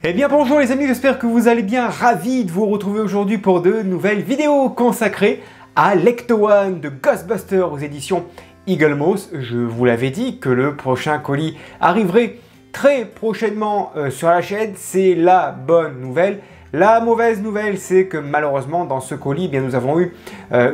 Eh bien bonjour les amis, j'espère que vous allez bien, ravi de vous retrouver aujourd'hui pour de nouvelles vidéos consacrées à l'Ecto One de Ghostbusters aux éditions Eagle Moss. Je vous l'avais dit que le prochain colis arriverait très prochainement sur la chaîne, c'est la bonne nouvelle. La mauvaise nouvelle, c'est que malheureusement dans ce colis, eh bien, nous avons eu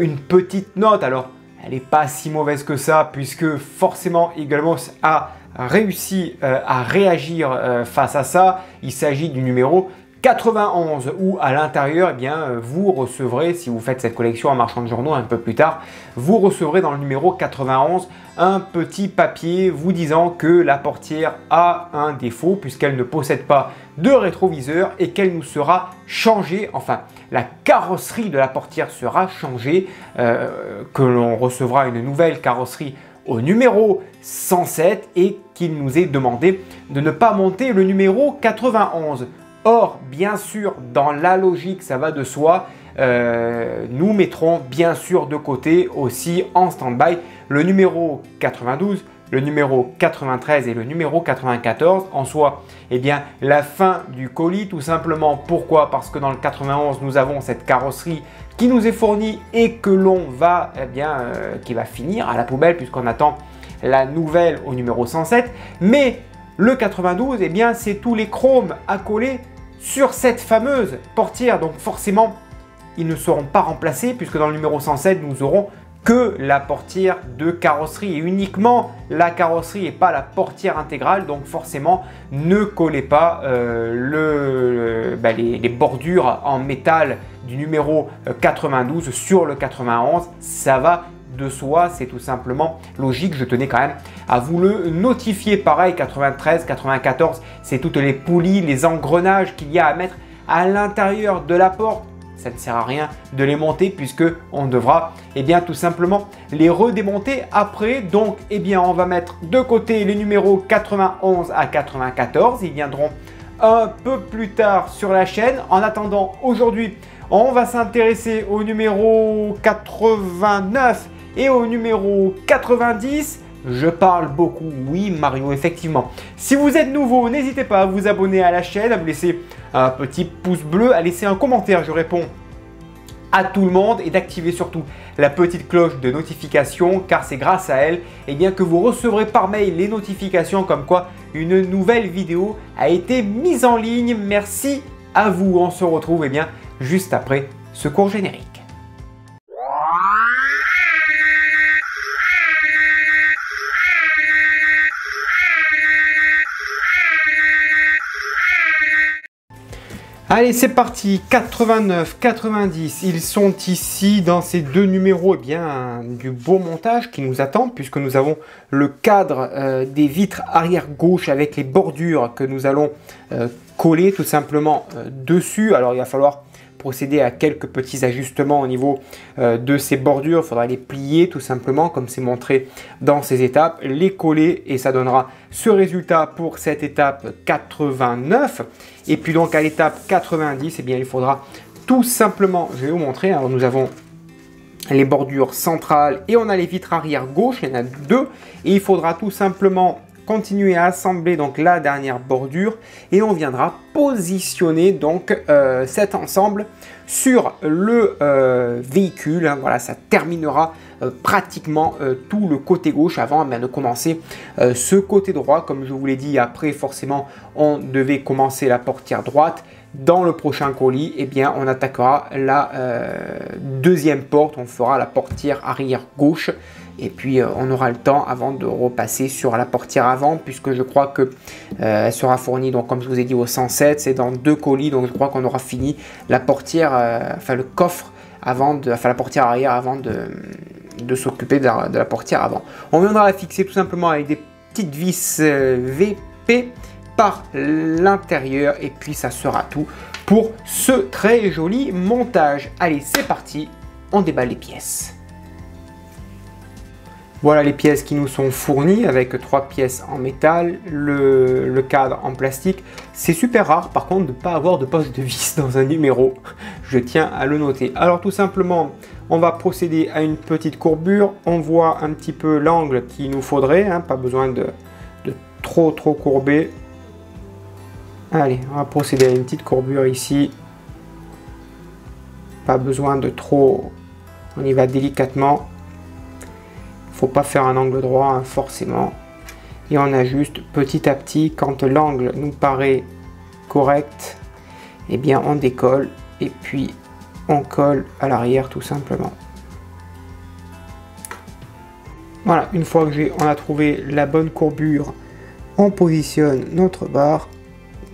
une petite note. Alors elle n'est pas si mauvaise que ça puisque forcément Eagle Moss a réussi à réagir face à ça. Il s'agit du numéro 91 où à l'intérieur, eh bien, vous recevrez, si vous faites cette collection en marchand de journaux un peu plus tard, vous recevrez dans le numéro 91 un petit papier vous disant que la portière a un défaut puisqu'elle ne possède pas de rétroviseur et qu'elle nous sera changée, enfin la carrosserie de la portière sera changée, que l'on recevra une nouvelle carrosserie au numéro 107 et qu'il nous est demandé de ne pas monter le numéro 91. Or, bien sûr, dans la logique, ça va de soi, nous mettrons bien sûr de côté aussi en stand-by le numéro 92, le numéro 93 et le numéro 94. En soi, eh bien, la fin du colis, tout simplement. Pourquoi? Parce que dans le 91, nous avons cette carrosserie qui nous est fournie et que l'on va, eh bien, qui va finir à la poubelle puisqu'on attend la nouvelle au numéro 107. Mais le 92, eh bien, c'est tous les chromes à coller sur cette fameuse portière. Donc forcément, ils ne seront pas remplacés puisque dans le numéro 107, nous aurons que la portière de carrosserie et uniquement la carrosserie et pas la portière intégrale. Donc forcément, ne collez pas les bordures en métal du numéro 92 sur le 91. Ça va de soi, c'est tout simplement logique. Je tenais quand même à vous le notifier. Pareil, 93, 94, c'est toutes les poulies, les engrenages qu'il y a à mettre à l'intérieur de la porte. Ça ne sert à rien de les monter puisque on devra tout simplement les redémonter après. Donc on va mettre de côté les numéros 91 à 94. Ils viendront un peu plus tard sur la chaîne. En attendant, aujourd'hui, on va s'intéresser au numéro 89 et au numéro 90. Je parle beaucoup, oui Mario, effectivement. Si vous êtes nouveau, n'hésitez pas à vous abonner à la chaîne, à vous laisser un petit pouce bleu, à laisser un commentaire, je réponds à tout le monde, et d'activer surtout la petite cloche de notification car c'est grâce à elle que vous recevrez par mail les notifications comme quoi une nouvelle vidéo a été mise en ligne. Merci à vous, on se retrouve juste après ce court générique. Allez, c'est parti, 89, 90, ils sont ici dans ces deux numéros, du beau montage qui nous attend puisque nous avons le cadre des vitres arrière gauche avec les bordures que nous allons coller tout simplement dessus. Alors il va falloir procéder à quelques petits ajustements au niveau de ces bordures. Il faudra les plier tout simplement comme c'est montré dans ces étapes, les coller et ça donnera ce résultat pour cette étape 89. Et puis donc à l'étape 90, il faudra tout simplement, je vais vous montrer, alors nous avons les bordures centrales et on a les vitres arrière gauche, il y en a deux, et il faudra tout simplement continuer à assembler donc la dernière bordure et on viendra positionner donc cet ensemble sur le véhicule. Voilà, ça terminera pratiquement tout le côté gauche avant de commencer ce côté droit. Comme je vous l'ai dit, après forcément on devait commencer la portière droite. Dans le prochain colis, on attaquera la deuxième porte, on fera la portière arrière gauche et puis on aura le temps avant de repasser sur la portière avant puisque je crois que elle sera fournie, donc comme je vous ai dit, au 107, c'est dans deux colis, donc je crois qu'on aura fini la portière, le coffre avant de, la portière arrière avant de s'occuper de la portière avant. On viendra la fixer tout simplement avec des petites vis VP par l'intérieur et puis ça sera tout pour ce très joli montage. Allez, c'est parti, on déballe les pièces. Voilà les pièces qui nous sont fournies avec 3 pièces en métal, le cadre en plastique. C'est super rare par contre de ne pas avoir de poche de vis dans un numéro, je tiens à le noter. Alors tout simplement, on va procéder à une petite courbure, on voit un petit peu l'angle qu'il nous faudrait, pas besoin de trop courber. Allez, on va procéder à une petite courbure ici. Pas besoin de trop, on y va délicatement. Faut pas faire un angle droit hein, forcément. Et on ajuste petit à petit quand l'angle nous paraît correct. Eh bien on décolle et puis on colle à l'arrière tout simplement. Voilà, une fois que on a trouvé la bonne courbure, on positionne notre barre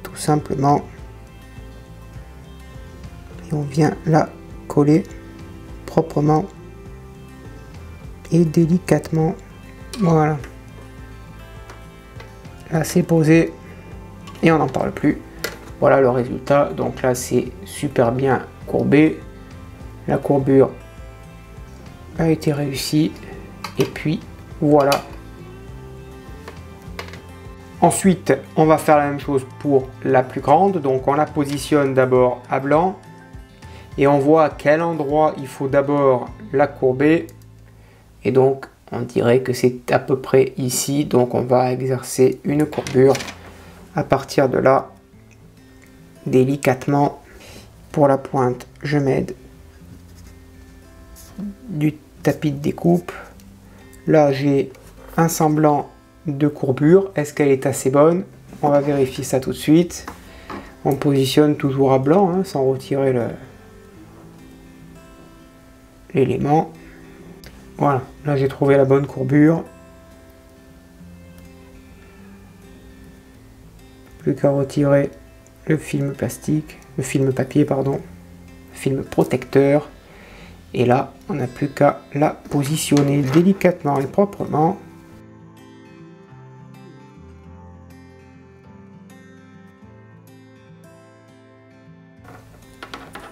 tout simplement et on vient la coller proprement et délicatement. Voilà, là c'est posé et on n'en parle plus. Voilà le résultat. Donc là c'est super bien courbé, la courbure a été réussie et puis voilà. Ensuite on va faire la même chose pour la plus grande. Donc on la positionne d'abord à blanc et on voit à quel endroit il faut d'abord la courber, et donc on dirait que c'est à peu près ici. Donc on va exercer une courbure à partir de là délicatement. Pour la pointe je m'aide du tapis de découpe. Là j'ai un semblant de courbure. Est-ce qu'elle est assez bonne? On va vérifier ça tout de suite. On positionne toujours à blanc hein, sans retirer l'élément. Voilà, là j'ai trouvé la bonne courbure. Plus qu'à retirer le film plastique, le film papier pardon, film protecteur. Et là on n'a plus qu'à la positionner délicatement et proprement.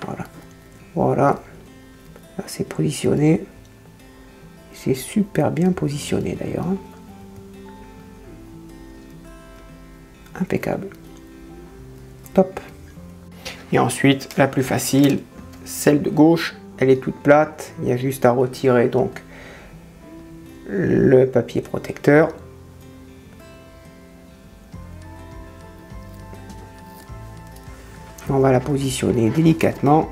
Voilà, voilà, là c'est positionné. C'est super bien positionné d'ailleurs. Impeccable. Top. Et ensuite, la plus facile, celle de gauche, elle est toute plate. Il y a juste à retirer donc le papier protecteur. On va la positionner délicatement.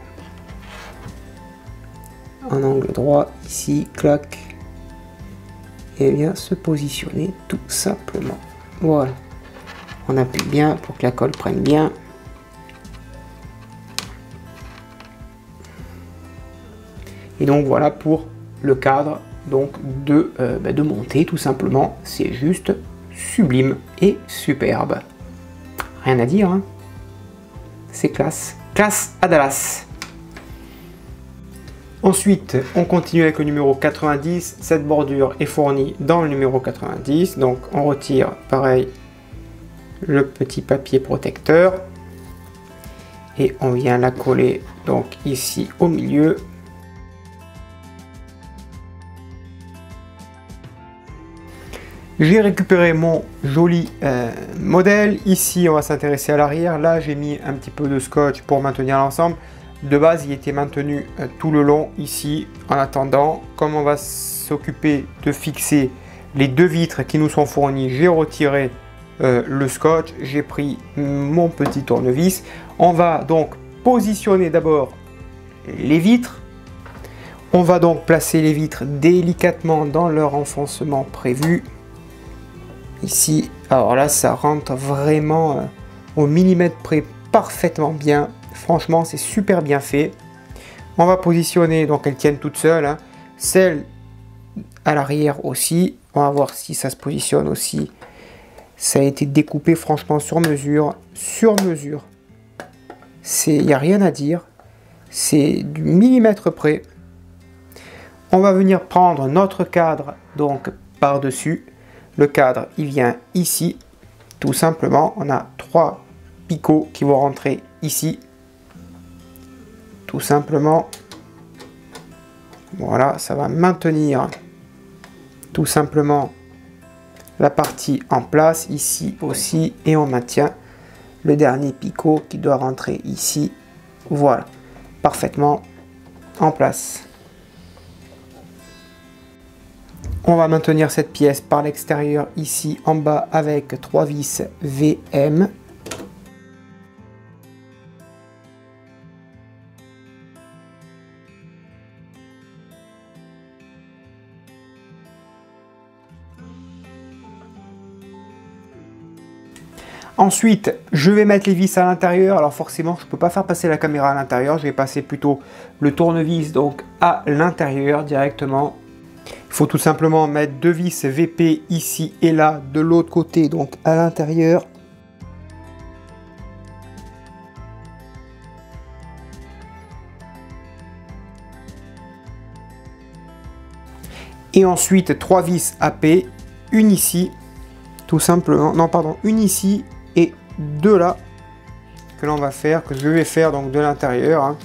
En angle droit, ici, clac. Et bien se positionner tout simplement. Voilà. On appuie bien pour que la colle prenne bien. Et donc voilà pour le cadre donc de monter tout simplement. C'est juste sublime et superbe. Rien à dire, hein. C'est classe. Classe à Dallas. Ensuite, on continue avec le numéro 90. Cette bordure est fournie dans le numéro 90. Donc, on retire, pareil, le petit papier protecteur. Et on vient la coller, donc, ici au milieu. J'ai récupéré mon joli modèle. Ici, on va s'intéresser à l'arrière. Là, j'ai mis un petit peu de scotch pour maintenir l'ensemble. De base, il était maintenu tout le long ici. En attendant, comme on va s'occuper de fixer les deux vitres qui nous sont fournies, j'ai retiré le scotch. J'ai pris mon petit tournevis. On va donc positionner d'abord les vitres. On va donc placer les vitres délicatement dans leur enfoncement prévu. Ici, alors là, ça rentre vraiment au millimètre près, parfaitement bien. Franchement, c'est super bien fait. On va positionner, donc elles tiennent toutes seules, hein. Celle à l'arrière aussi. On va voir si ça se positionne aussi. Ça a été découpé franchement sur mesure. Sur mesure. Il n'y a rien à dire. C'est du millimètre près. On va venir prendre notre cadre donc par-dessus. Le cadre, il vient ici. Tout simplement, on a 3 picots qui vont rentrer ici. Tout simplement, voilà, ça va maintenir tout simplement la partie en place ici aussi, et on maintient le dernier picot qui doit rentrer ici. Voilà, parfaitement en place. On va maintenir cette pièce par l'extérieur ici en bas avec 3 vis VM. Ensuite, je vais mettre les vis à l'intérieur. Alors forcément, je ne peux pas faire passer la caméra à l'intérieur. Je vais passer plutôt le tournevis donc à l'intérieur directement. Il faut tout simplement mettre 2 vis VP ici et là, de l'autre côté, donc à l'intérieur. Et ensuite 3 vis AP, une ici, tout simplement, non pardon, une ici et 2 là, que l'on va faire, que je vais faire donc de l'intérieur. Hein.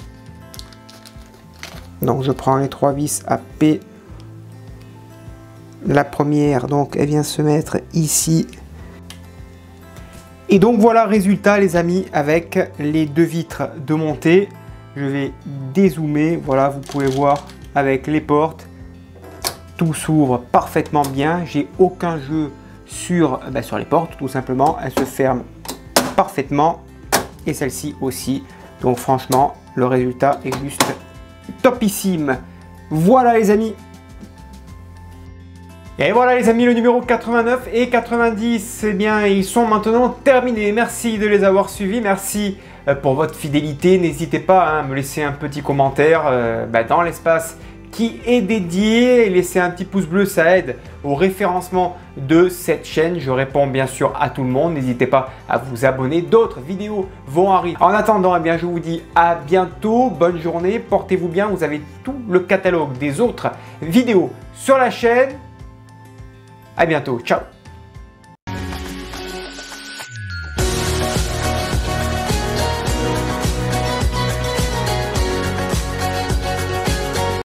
Donc je prends les 3 vis AP. La première, donc elle vient se mettre ici. Et donc voilà, résultat les amis, avec les 2 vitres de montée. Je vais dézoomer, voilà, vous pouvez voir avec les portes. Tout s'ouvre parfaitement bien, j'ai aucun jeu sur les portes, tout simplement. Elles se ferment parfaitement et celle-ci aussi. Donc franchement, le résultat est juste topissime. Voilà les amis. Et voilà les amis, le numéro 89 et 90, eh bien ils sont maintenant terminés. Merci de les avoir suivis, merci pour votre fidélité. N'hésitez pas à me laisser un petit commentaire dans l'espace qui est dédié. Laissez un petit pouce bleu, ça aide au référencement de cette chaîne. Je réponds bien sûr à tout le monde. N'hésitez pas à vous abonner. D'autres vidéos vont arriver. En attendant, eh bien, je vous dis à bientôt. Bonne journée. Portez-vous bien. Vous avez tout le catalogue des autres vidéos sur la chaîne. À bientôt. Ciao.